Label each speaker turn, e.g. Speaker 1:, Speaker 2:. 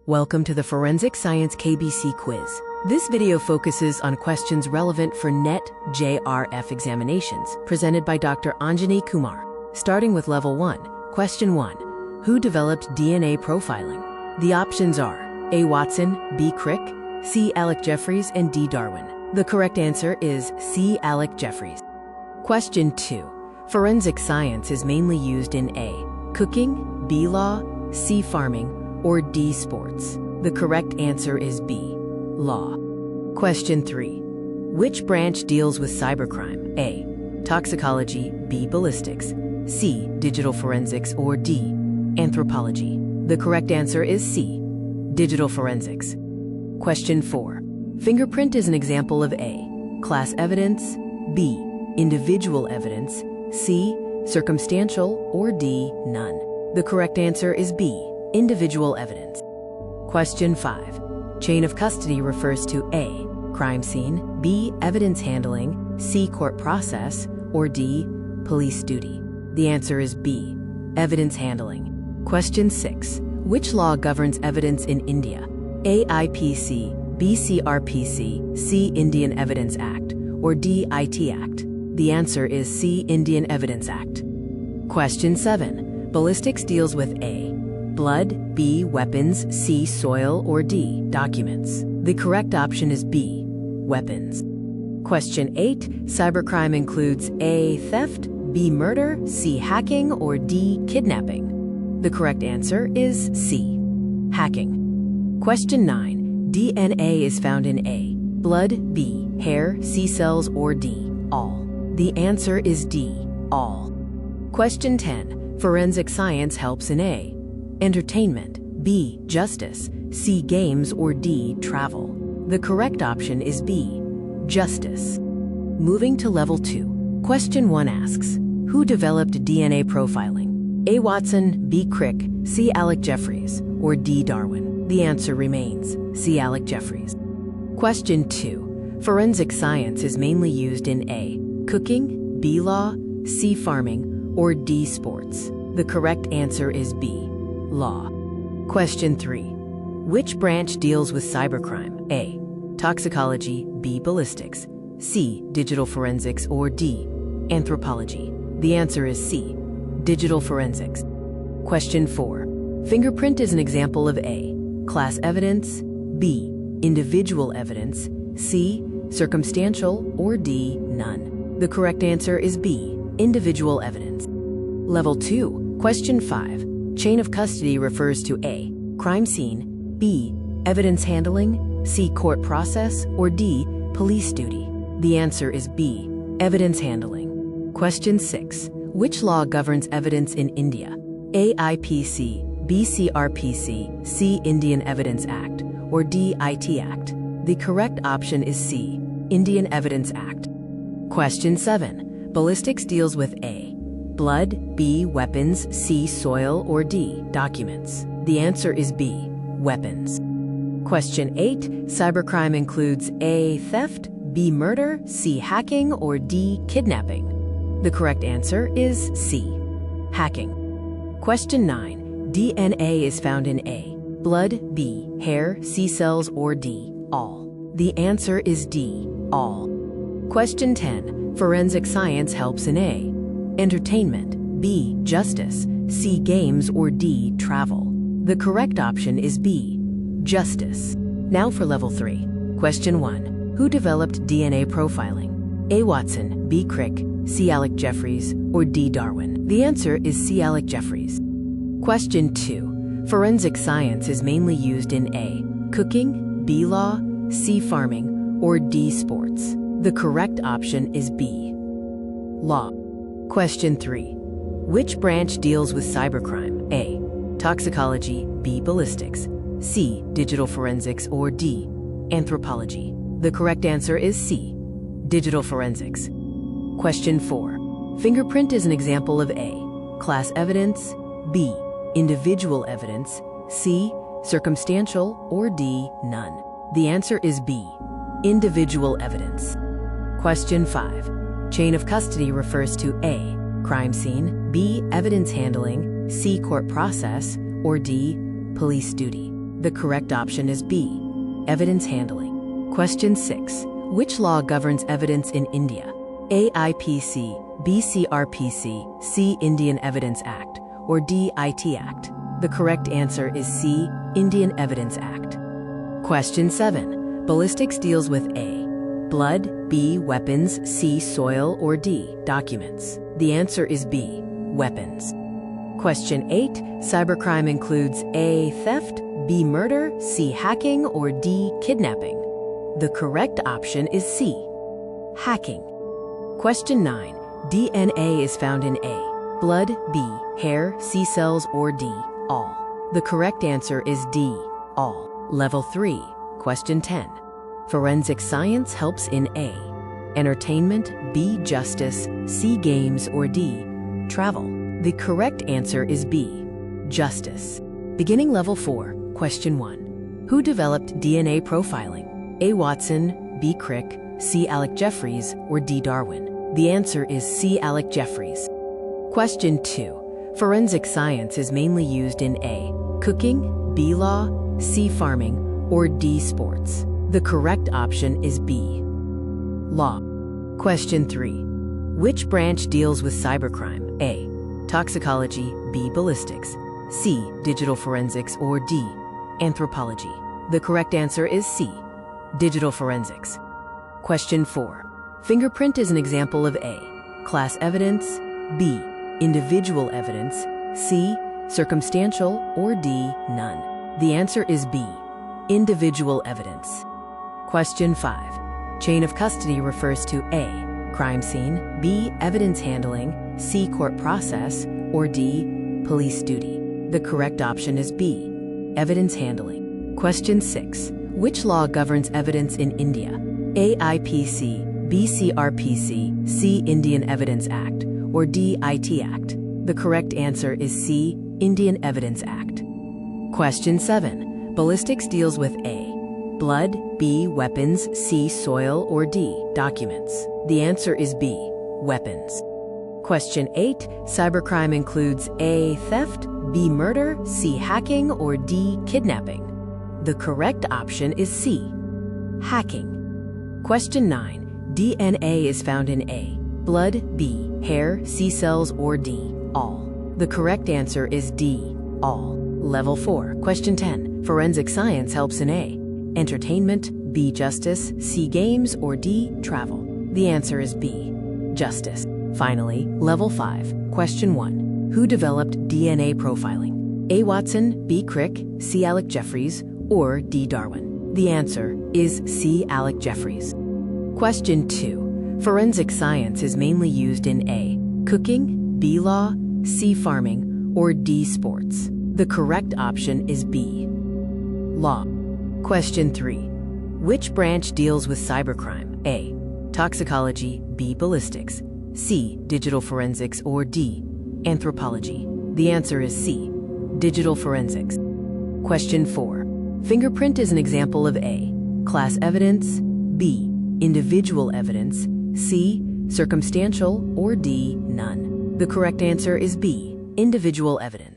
Speaker 1: Welcome to the Forensic Science KBC quiz. This video focuses on questions relevant for NET JRF examinations, presented by Dr. Anjani Kumar. Starting with Level 1, Question 1. Who developed DNA profiling? The options are A. Watson, B. Crick, C. Alec Jeffreys, and D. Darwin. The correct answer is C. Alec Jeffreys. Question 2. Forensic science is mainly used in A. Cooking, B. Law, C. Farming, or D. Sports. The correct answer is B. Law. Question 3. Which branch deals with cybercrime? A. Toxicology, B. Ballistics, C. Digital forensics, or D. Anthropology. The correct answer is C. Digital forensics. Question 4. Fingerprint is an example of A. Class evidence, B. Individual evidence, C. Circumstantial, or D. None. The correct answer is B. Individual evidence. Question 5. Chain of custody refers to A. Crime scene, B. Evidence handling, C. Court process, or D. Police duty. The answer is B. Evidence handling. Question 6. Which law governs evidence in India? A. IPC, B. CRPC, C. Indian Evidence Act, or D. IT Act. The answer is C. Indian Evidence Act. Question 7. Ballistics deals with A. Blood, B. Weapons, C. Soil, or D. Documents. The correct option is B. Weapons. Question 8. Cybercrime includes A. Theft, B. Murder, C. Hacking, or D. Kidnapping. The correct answer is C. Hacking. Question 9. DNA is found in A. Blood, B. Hair, C. Cells, or D. All. The answer is D. All. Question 10. Forensic science helps in A. Entertainment, B. Justice, C. Games, or D. Travel. The correct option is B. Justice. Moving to Level 2. Question 1 asks, who developed DNA profiling? A. Watson, B. Crick, C. Alec Jeffreys, or D. Darwin. The answer remains C. Alec Jeffreys. Question 2. Forensic science is mainly used in A. Cooking, B. Law, C. Farming, or D. Sports. The correct answer is B. Law. Question 3. Which branch deals with cybercrime? A. Toxicology, B. Ballistics, C. Digital forensics, or D. Anthropology. The answer is C. Digital forensics. Question 4. Fingerprint is an example of A. Class evidence, B. Individual evidence, C. Circumstantial, or D. None. The correct answer is B. Individual evidence. Level 2. Question 5. Chain of custody refers to A. Crime scene, B. Evidence handling, C. Court process, or D. Police duty. The answer is B. Evidence handling. Question 6. Which law governs evidence in India? A. IPC, B. CRPC, C. Indian Evidence Act, or D. IT Act. The correct option is C. Indian Evidence Act. Question 7. Ballistics deals with A. Blood, B. Weapons, C. Soil, or D. Documents. The answer is B. Weapons. Question 8. Cybercrime includes A. Theft, B. Murder, C. Hacking, or D. Kidnapping. The correct answer is C. Hacking. Question 9. DNA is found in A. Blood, B. Hair, C. Cells, or D. All. The answer is D. All. Question 10. Forensic science helps in A. Entertainment, B. Justice, C. Games, or D. Travel. The correct option is B. Justice. Now for Level 3. Question 1. Who developed DNA profiling? A. Watson, B. Crick, C. Alec Jeffreys, or D. Darwin. The answer is C. Alec Jeffreys. Question 2. Forensic science is mainly used in A. Cooking, B. Law, C. Farming, or D. Sports. The correct option is B. Law. Question 3. Which branch deals with cybercrime? A. Toxicology, B. Ballistics, C. Digital forensics, or D. Anthropology. The correct answer is C. Digital forensics. Question 4. Fingerprint is an example of A. Class evidence, B. Individual evidence, C. Circumstantial, or D. None. The answer is B. Individual evidence. Question 5. Chain of custody refers to A. Crime scene, B. Evidence handling, C. Court process, or D. Police duty. The correct option is B, evidence handling. Question 6. Which law governs evidence in India? A. IPC, B. CRPC, C. Indian Evidence Act, or D. IT Act? The correct answer is C, Indian Evidence Act. Question 7. Ballistics deals with A. Blood, B. Weapons, C. Soil, or D. Documents? The answer is B, weapons. Question 8. Cybercrime includes A. Theft, B. Murder, C. Hacking, or D. Kidnapping? The correct option is C, hacking. Question 9. DNA is found in A. Blood, B. Hair, C. Cells, or D. All? The correct answer is D, all. Level 3. Question 10. Forensic science helps in A. Entertainment, B. Justice, C. Games, or D. Travel? The correct answer is B, justice. Beginning Level 4. Question 1. Who developed DNA profiling? A. Watson, B. Crick, C. Alec Jeffreys, or D. Darwin? The answer is C. Alec Jeffreys. Question 2. Forensic science is mainly used in A. Cooking, B. Law, C. Farming, or D. Sports? The correct option is B, law. Question 3. Which branch deals with cybercrime? A. Toxicology, B. Ballistics, C. Digital forensics, or D. Anthropology? The correct answer is C, digital forensics. Question 4. Fingerprint is an example of A. Class evidence, B. Individual evidence, C. Circumstantial, or D. None? The answer is B, individual evidence. Question 5. Chain of custody refers to A. Crime scene, B. Evidence handling, C. Court process, or D. Police duty? The correct option is B, evidence handling. Question 6. Which law governs evidence in India? A. IPC, B. CRPC, C. Indian Evidence Act, or D. IT Act? The correct answer is C, Indian Evidence Act. Question 7. Ballistics deals with A. Blood, B. Weapons, C. Soil, or D. Documents? The answer is B, weapons. Question 8. Cybercrime includes A. Theft, B. Murder, C. Hacking, or D. Kidnapping? The correct option is C, hacking. Question 9. DNA is found in A. Blood, B. Hair, C. Cells, or D. All? The correct answer is D, all. Level 4. Question 10. Forensic science helps in A. Entertainment, B. Justice, C. Games, or D. Travel? The answer is B, justice. Finally, Level 5. Question 1. Who developed DNA profiling? A. Watson, B. Crick, C. Alec Jeffreys, or D. Darwin? The answer is C. Alec Jeffreys. Question 2. Forensic science is mainly used in A. Cooking, B. Law, C. Farming, or D. Sports? The correct option is B, law. Question 3. Which branch deals with cybercrime? A. Toxicology, B. Ballistics, C. Digital forensics, or D. Anthropology? The answer is C, digital forensics. Question 4. Fingerprint is an example of A. Class evidence, B. Individual evidence, C. Circumstantial, or D. None? The correct answer is B, individual evidence.